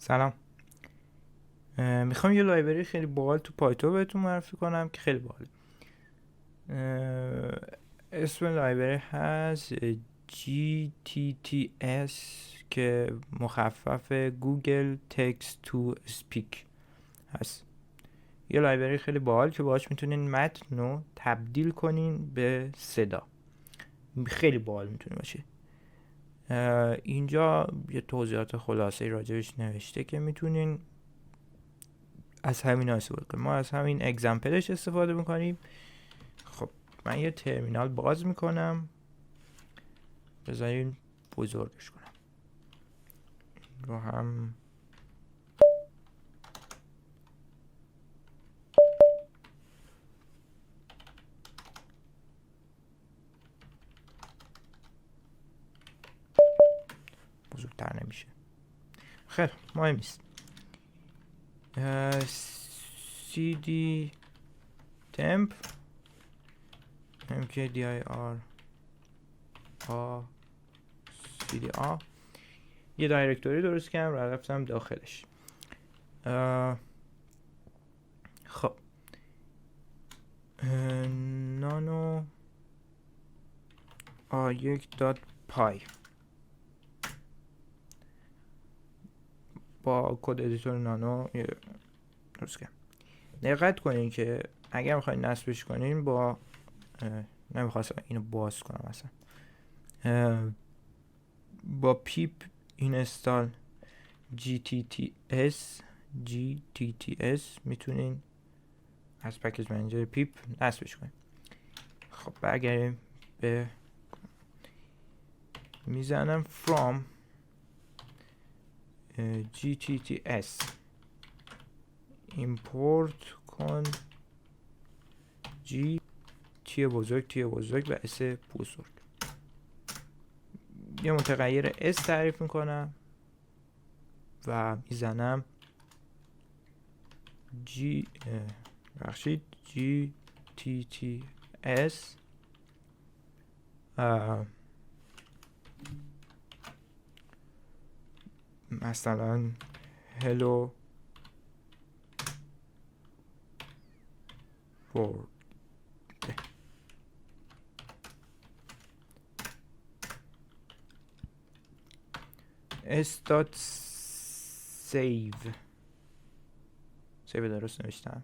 سلام. میخوام یه لایبری خیلی باحال تو پایتون بهتون معرفی کنم که خیلی باحال. اسم لایبری هست gTTS که مخفف گوگل تکست تو اسپیک هست. یه لایبری خیلی باحال که باهاش میتونین متن رو تبدیل کنین به صدا. خیلی باحال میتونه باشه. اینجا یه توضیحات خلاصه راجبش نوشته که میتونین از همین استفاده کنیم. ما از همین اگزمپلش استفاده میکنیم. خب من یه ترمینال باز میکنم، بذارین بزرگش کنم رو هم. بزرگتر نمیشه، خیلی مهم نیست. cd temp mkdir cd یه دایرکتوری درست کردم و رفتم داخلش. خب نانو یک دات پای با کد ادیتور نانو درست کردم. دقت کنین که اگر میخواین نصبش کنین با نمیخواستم اینو باز کنم اصلا، با پیپ اینستال gTTS میتونین از پکیج منیجر پیپ نصبش کنین. خب برگردیم به میزنم from gTTS import کن g تی بزرگ و اس بزرگ. یه متغیر اس تعریف میکنم و میزنم gTTS مثلا hello world. s.save درست نوشتم.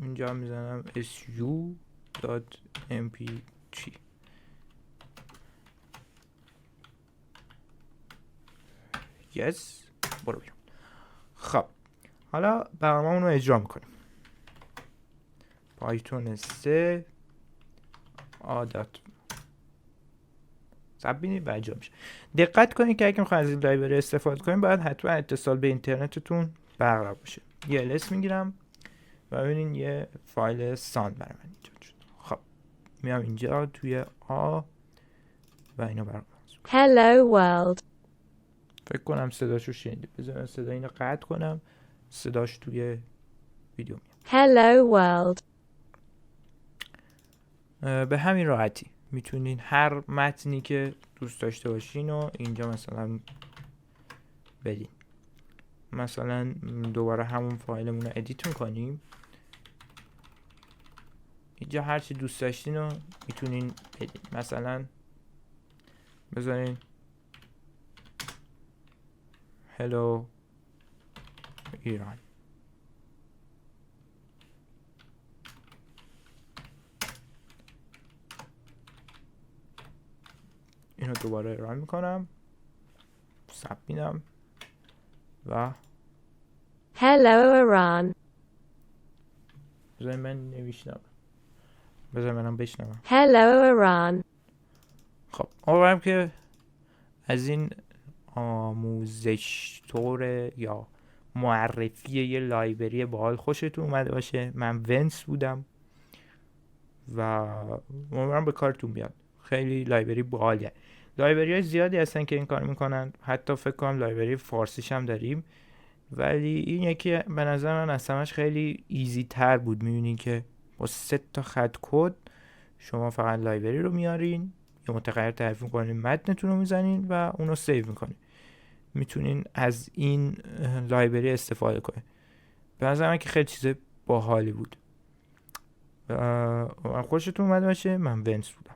اینجا میزنم su.mp3. yes برو بیرون. خب حالا برنامه‌مون رو اجرا میکنیم. پایتون 3 عادت بینید و اجرا میشه. دقت کنید که اگه میخواید از این لایبری استفاده کنید باید حتما اتصال به اینترنتتون برقرار باشه. یه ls میگیرم و ببینین یه فایل ساند برای من اینجا شد. خب میام اینجا توی آ و اینو برقرار. Hello world. فکر کنم صداشو شنیدید. بذارم صدا اینو قطع کنم، صداش توی ویدیو میاد. Hello world. به همین راحتی میتونین هر متنی که دوست داشته باشین و اینجا مثلا بدین. مثلا دوباره همون فایلمون رو ادیت میکنیم. اینجا هر چی دوست داشتین رو میتونین بدین. مثلا بذارین هلو ایران. اینو دوباره ران میکنم، ثبت میدم و Hello Iran. بذارین من نوشتم، بذارین منم بشنوم. Hello Iran. خب امیدوارم که از این آموزش طور یا معرفی یه لایبری باحال خوشتون اومده باشه. من ونس بودم و امیدوارم به کارتون بیاد. خیلی لایبری باحالیه. لایبری های زیادی هستن که این کار میکنن، حتی فکر کنم لایبری فارسیش هم داریم، ولی این یکی به نظر من از همش خیلی ایزی تر بود. میبینین که با 3 تا خط کد شما فقط لایبری رو میارین، یه متغیر تعریف میکنین، متنتون رو میزنین و اونو سیو میکنین. میتونین از این لایبری استفاده کنین. به نظر من که خیلی چیز باحالی بود. خوشتون اومده باشه. من ونس بودم.